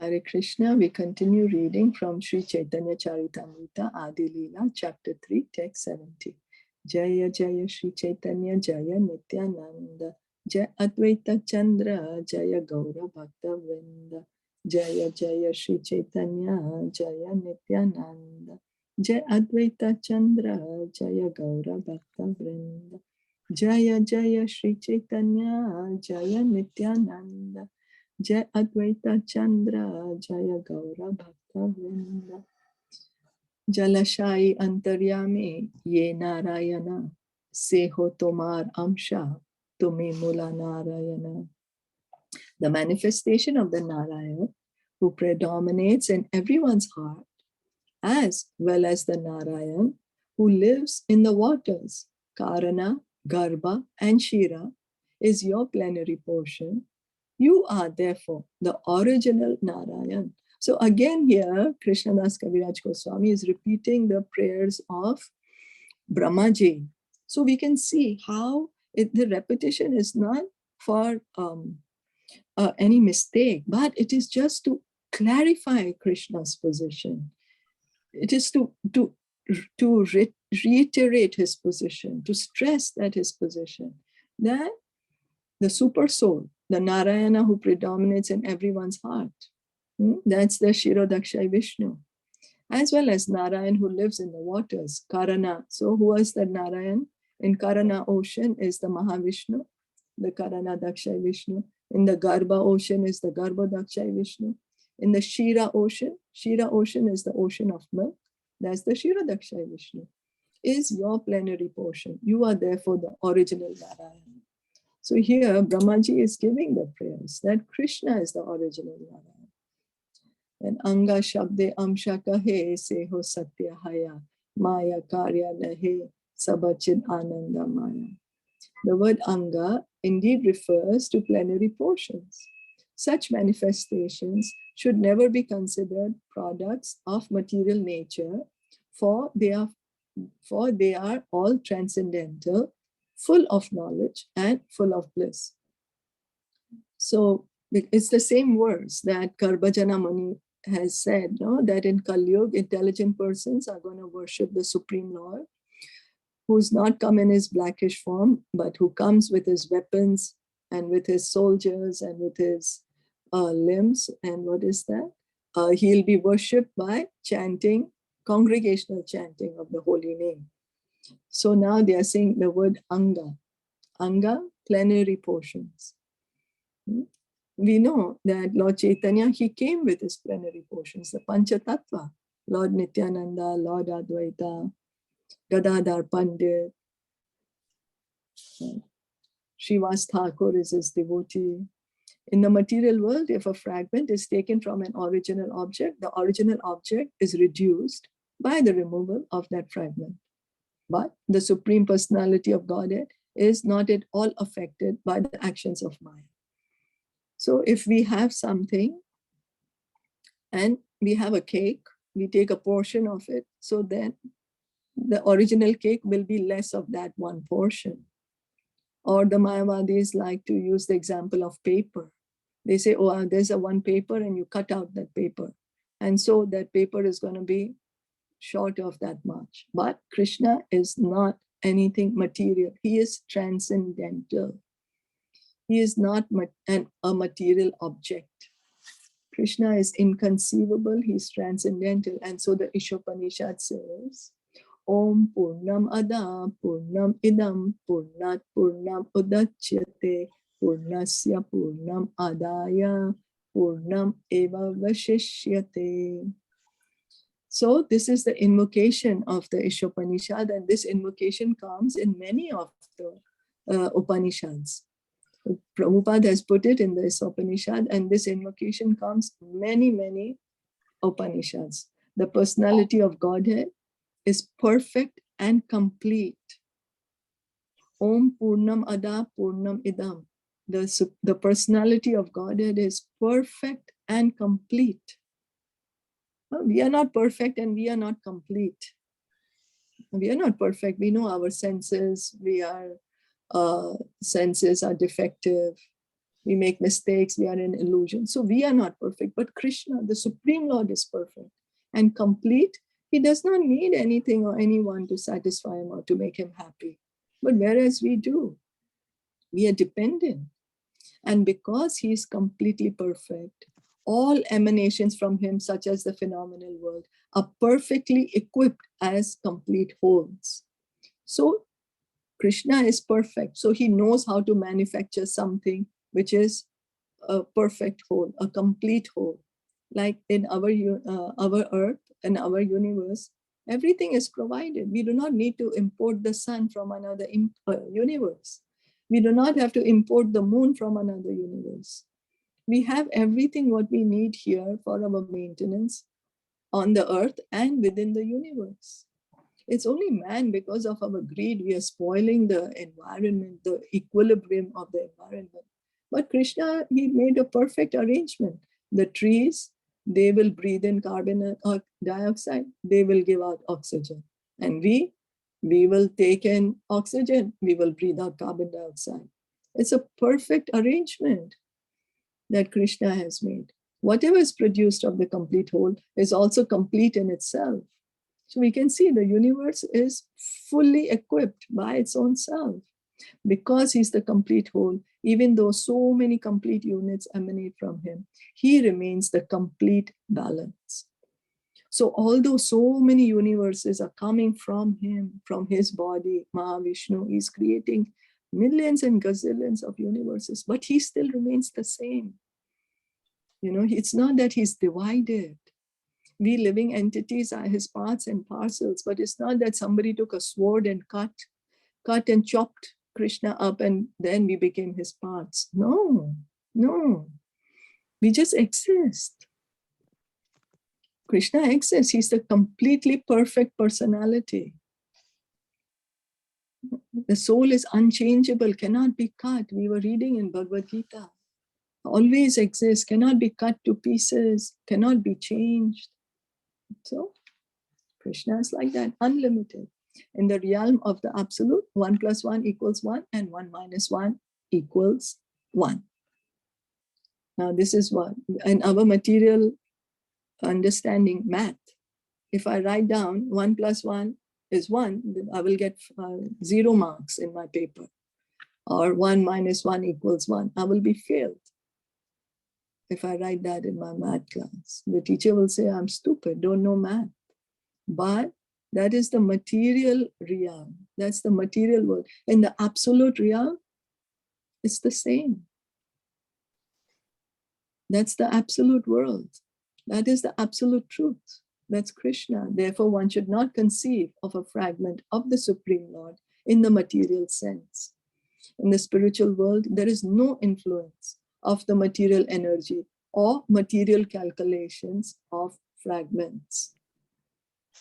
Hare Krishna, we continue reading from Sri Caitanya Caritamrita, Adi-Lila, chapter 3, text 70. Jaya Jaya Sri Caitanya Jaya Nityananda, Jaya Advaita Chandra, Jaya Gaura Bhakta Vrinda, Jaya Jaya Sri Caitanya Jaya Nityananda, Jaya Advaita Chandra, Jaya Gaura Bhakta Vrinda, Jaya Jaya Sri Caitanya Jaya Nityananda, Jai Advaita Chandra, Jaya Gaura Bhakta Vrinda. Jalashai Antaryame, Ye Narayana, Seho Tomar Amsha, Tumi Mula Narayana. The manifestation of the Narayana, who predominates in everyone's heart, as well as the Narayan, who lives in the waters, Karana, Garbha, and Shira, is your plenary portion. You are therefore the original Narayan. So again here, Krishnadas Kaviraj Goswami is repeating the prayers of Brahmaji. So we can see how the repetition is not for any mistake, but it is just to clarify Krishna's position. It is to reiterate his position, to stress that his position, that the super soul, the Narayana who predominates in everyone's heart, that's the Shirodakshay Vishnu, as well as Narayan who lives in the waters, Karana. So who is the Narayan? In Karana ocean is the Mahavishnu, the Karana Dakshay Vishnu. In the Garbha ocean is the Garbha Dakshay Vishnu. In the Shira ocean is the ocean of milk. That's the Shira Dakshay Vishnu. Is your plenary portion. You are therefore the original Narayana. So here Brahmaji is giving the prayers that Krishna is the original Narayana. And Anga Shabde Amsha Kahe Seho Satya Haya Maya Karya Nahe Sabachid Ananda Maya. The word Anga indeed refers to plenary portions. Such manifestations should never be considered products of material nature, for they are all transcendental, full of knowledge and full of bliss. So it's the same words that Garbhajana Muni has said, no? That in Kali Yuga, intelligent persons are going to worship the Supreme Lord, who's not come in his blackish form, but who comes with his weapons and with his soldiers and with his limbs. And what is that? He'll be worshipped by chanting, congregational chanting of the holy name. So now they are saying the word Anga. Anga, plenary portions. We know that Lord Chaitanya, he came with his plenary portions, the Panchatattva, Lord Nityananda, Lord Advaita, Gadadhar Pandit, Srivas Thakur is his devotee. In the material world, if a fragment is taken from an original object, the original object is reduced by the removal of that fragment. But the Supreme Personality of Godhead is not at all affected by the actions of Maya. So if we have something and we have a cake, we take a portion of it, so then the original cake will be less of that one portion. Or the Mayavadis like to use the example of paper. They say, oh, there's a one paper and you cut out that paper. And so that paper is going to be short of that much. But Krishna is not anything material. He is transcendental. He is not a material object. Krishna is inconceivable. He is transcendental. And so the Isopanisad says, Om Purnam Ada Purnam Idam Purnat Purnam Udachyate Purnasya Purnam Adaya Purnam Eva Vashishyate. So this is the invocation of the Isopanishad, and this invocation comes in many of the Upanishads. Prabhupada has put it in the Isopanishad, and this invocation comes many, many Upanishads. The personality of Godhead is perfect and complete. Om Purnam Ada Purnam Idam. The personality of Godhead is perfect and complete. We are not perfect and we are not complete. We are not perfect. We know our senses. Senses are defective. We make mistakes, we are in illusion. So we are not perfect, but Krishna, the Supreme Lord, is perfect and complete. He does not need anything or anyone to satisfy him or to make him happy. But whereas we do, we are dependent. And because he is completely perfect, all emanations from him, such as the phenomenal world, are perfectly equipped as complete wholes. So Krishna is perfect. So he knows how to manufacture something which is a perfect whole, a complete whole. Like in our earth and our universe, everything is provided. We do not need to import the sun from another universe. We do not have to import the moon from another universe. We have everything what we need here for our maintenance on the earth and within the universe. It's only man, because of our greed, we are spoiling the environment, the equilibrium of the environment. But Krishna, he made a perfect arrangement. The trees, they will breathe in carbon dioxide, they will give out oxygen. And we will take in oxygen, we will breathe out carbon dioxide. It's a perfect arrangement that Krishna has made. Whatever is produced of the complete whole is also complete in itself. So we can see the universe is fully equipped by its own self. Because he's the complete whole, even though so many complete units emanate from him, he remains the complete balance. So although so many universes are coming from him, from his body, Mahavishnu, he's creating millions and gazillions of universes, but he still remains the same. You know, it's not that he's divided. We living entities are his parts and parcels, but it's not that somebody took a sword and cut and chopped Krishna up and then we became his parts. No. We just exist. Krishna exists. He's the completely perfect personality. The soul is unchangeable, cannot be cut. We were reading in Bhagavad Gita. Always exists, cannot be cut to pieces, cannot be changed. So Krishna is like that, unlimited. In the realm of the absolute, 1 + 1 = 1 and 1 - 1 = 1. Now this is what, in our material understanding, math, if I write down 1 + 1 is 1, then I will get 0 marks in my paper. Or 1 - 1 = 1, I will be failed. If I write that in my math class, the teacher will say, I'm stupid, don't know math. But that is the material realm. That's the material world. In the absolute realm, it's the same. That's the absolute world. That is the absolute truth. That's Krishna. Therefore, one should not conceive of a fragment of the Supreme Lord in the material sense. In the spiritual world, there is no influence of the material energy or material calculations of fragments.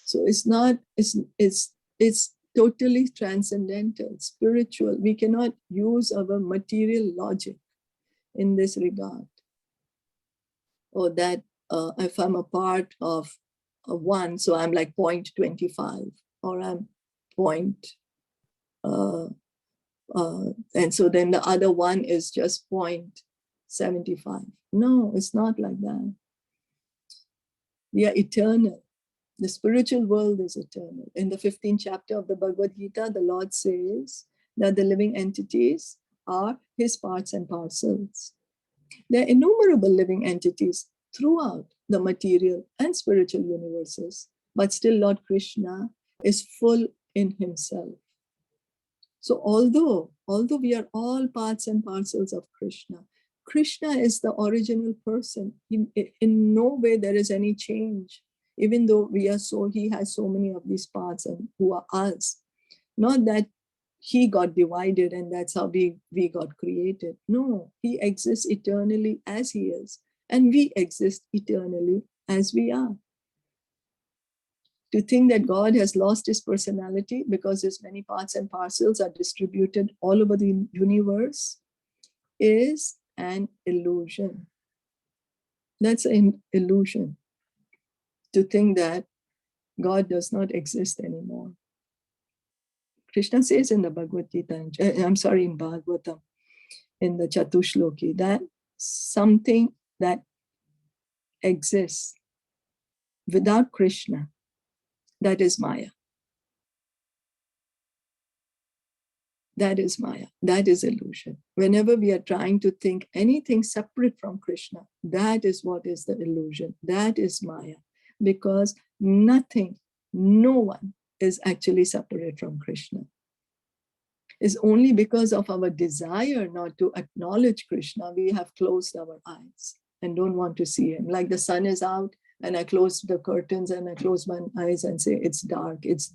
So it's not, it's totally transcendental, spiritual. We cannot use our material logic in this regard. Or that if I'm a part of a 1, so I'm like 0.25, or I'm and so then the other 1 is just 0.75. No, it's not like that. We are eternal. The spiritual world is eternal. In the 15th chapter of the Bhagavad Gita, the Lord says that the living entities are his parts and parcels. There are innumerable living entities throughout the material and spiritual universes, but still Lord Krishna is full in himself. So although we are all parts and parcels of Krishna, Krishna is the original person. In no way there is any change, even though he has so many of these parts and who are us. Not that he got divided and that's how we got created. No, he exists eternally as he is, and we exist eternally as we are. To think that God has lost his personality because his many parts and parcels are distributed all over the universe is an illusion. That's an illusion. To think that God does not exist anymore. Krishna says in the Bhagavad Gita, in Bhagavatam, in the Chatushloki, that something that exists without Krishna, that is Maya. That is Maya. That is illusion. Whenever we are trying to think anything separate from Krishna, that is what is the illusion. That is Maya. Because nothing, no one is actually separate from Krishna. It's only because of our desire not to acknowledge Krishna, we have closed our eyes and don't want to see him. Like the sun is out and I close the curtains and I close my eyes and say, it's dark, it's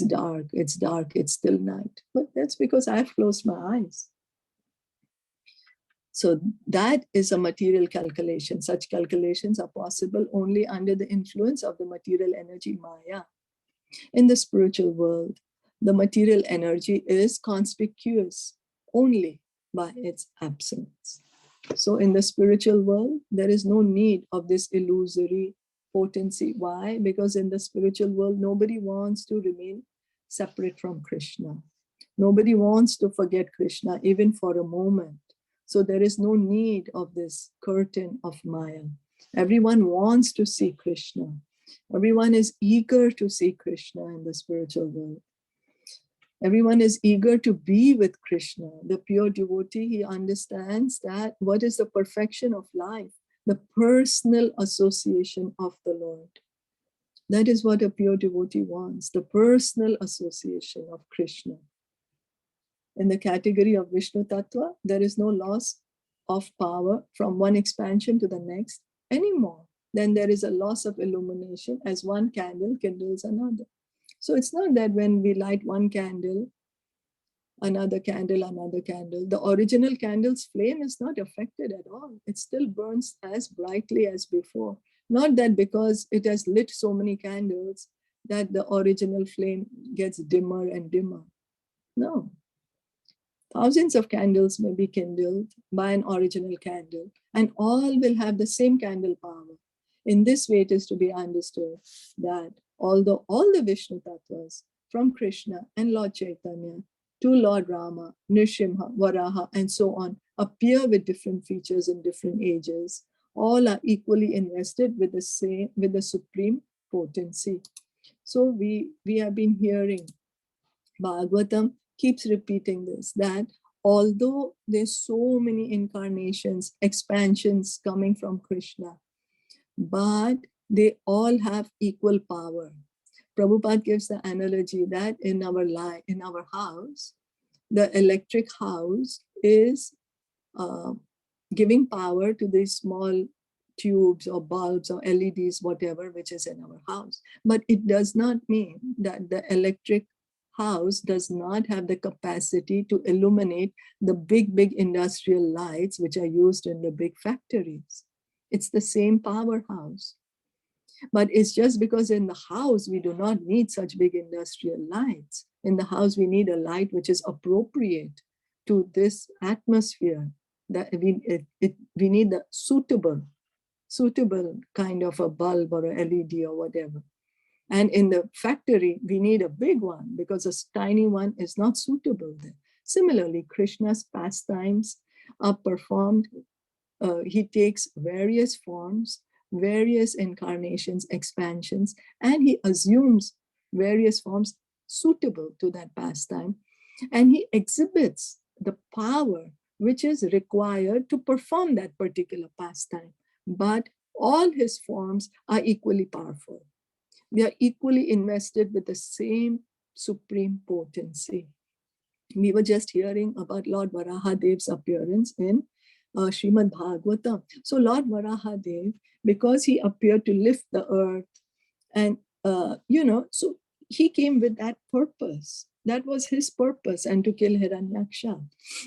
dark, it's dark, it's still night. But that's because I've closed my eyes. So that is a material calculation. Such calculations are possible only under the influence of the material energy Maya. In the spiritual world, the material energy is conspicuous only by its absence. So in the spiritual world, there is no need of this illusory potency. Why? Because in the spiritual world, nobody wants to remain separate from Krishna. Nobody wants to forget Krishna even for a moment. So there is no need of this curtain of Maya. Everyone wants to see Krishna. Everyone is eager to see Krishna in the spiritual world. Everyone is eager to be with Krishna. The pure devotee, he understands that what is the perfection of life? The personal association of the Lord. That is what a pure devotee wants, the personal association of Krishna. In the category of Vishnu Tattva, there is no loss of power from one expansion to the next anymore. Then there is a loss of illumination as one candle kindles another. So it's not that when we light one candle, another candle, the original candle's flame is not affected at all. It still burns as brightly as before. Not that because it has lit so many candles that the original flame gets dimmer and dimmer. No. Thousands of candles may be kindled by an original candle, and all will have the same candle power. In this way, it is to be understood that although all the Vishnu Tattvas, from Krishna and Lord Chaitanya to Lord Rama, Nrsimha, Varaha, and so on, appear with different features in different ages, all are equally invested with the supreme potency. So we have been hearing Bhagavatam keeps repeating this, that although there's so many incarnations, expansions coming from Krishna, but they all have equal power. Prabhupada gives the analogy that in our house, the electric house is giving power to these small tubes or bulbs or LEDs, whatever, which is in our house. But it does not mean that the electric house does not have the capacity to illuminate the big industrial lights which are used in the big factories. It's the same powerhouse. But it's just because in the house, we do not need such big industrial lights. In the house, we need a light which is appropriate to this atmosphere. That we need the suitable kind of a bulb or a LED or whatever. And in the factory, we need a big one because a tiny one is not suitable there. Similarly, Krishna's pastimes are performed. He takes various forms, various incarnations, expansions, and he assumes various forms suitable to that pastime. And he exhibits the power which is required to perform that particular pastime. But all his forms are equally powerful. They are equally invested with the same supreme potency. We were just hearing about Lord Varahadev's appearance in Srimad Bhagavatam. So Lord Varahadev, because he appeared to lift the earth and, so he came with that purpose. That was his purpose, and to kill Hiranyaksha.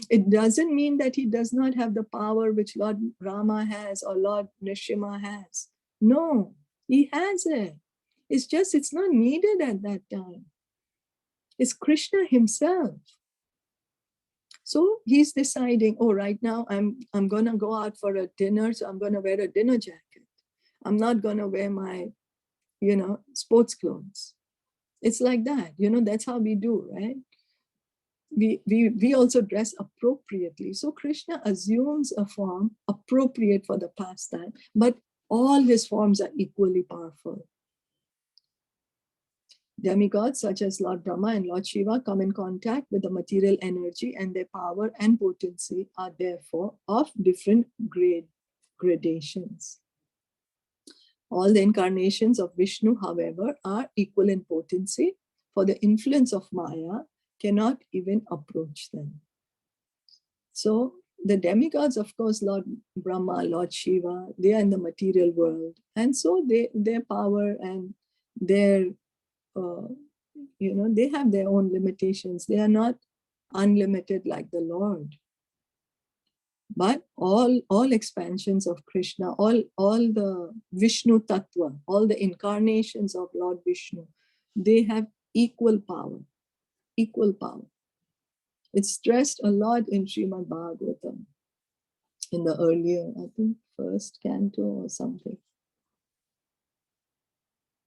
It doesn't mean that he does not have the power which Lord Rama has or Lord Nrsimha has. No, he has it. It's just, it's not needed at that time. It's Krishna himself. So he's deciding, oh, right now I'm going to go out for a dinner, so I'm going to wear a dinner jacket. I'm not going to wear my, sports clothes. It's like that, that's how we do, right? we also dress appropriately. So Krishna assumes a form appropriate for the pastime, but all his forms are equally powerful. Demigods such as Lord Brahma and Lord Shiva come in contact with the material energy, and their power and potency are therefore of different gradations. All the incarnations of Vishnu, however, are equal in potency, for the influence of Maya cannot even approach them. So the demigods, of course, Lord Brahma, Lord Shiva, they are in the material world. And so their power and their, they have their own limitations. They are not unlimited like the Lord. But all expansions of Krishna, all the Vishnu Tattva, all the incarnations of Lord Vishnu, they have equal power, equal power. It's stressed a lot in Srimad Bhagavatam, in the earlier, I think, first canto or something.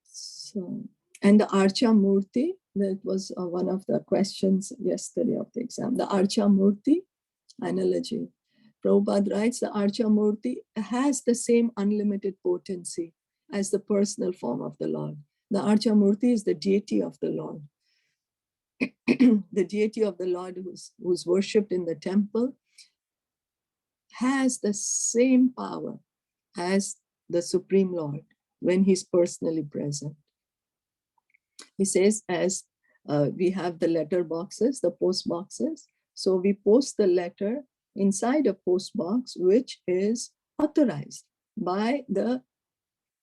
So, and the Archa Murti, that was one of the questions yesterday of the exam, the Archa Murti analogy. Prabhupada writes, the Archa Murti has the same unlimited potency as the personal form of the Lord. The Archa Murti is the deity of the Lord. The deity of the Lord who's worshipped in the temple has the same power as the Supreme Lord when he's personally present. He says, as we have the letter boxes, the post boxes, so we post the letter inside a post box which is authorized by the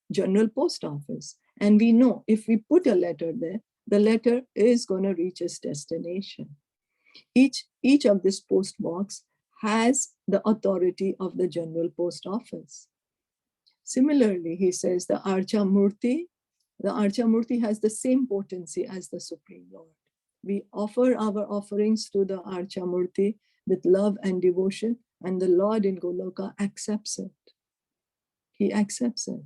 General Post Office. And we know if we put a letter there, the letter is going to reach its destination. Each of this post box has the authority of the General Post Office. Similarly, he says the Archa Murti has the same potency as the Supreme Lord. We offer our offerings to the Archa Murti with love and devotion, and the Lord in Goloka accepts it. He accepts it.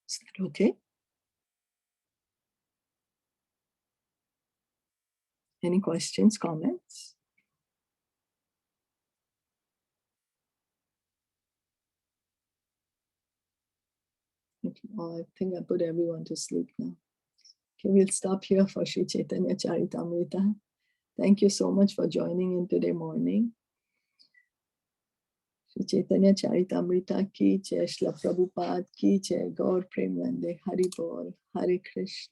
Is that okay? Any questions, comments? Oh, I think I put everyone to sleep now. Okay, we'll stop here for Sri Caitanya Caritamrita. Thank you so much for joining in today morning. Sri Caitanya Caritamrita ki jai, Srila Prabhupada ki jai, Gaur Premanande, Hari Bol, Hare Krishna.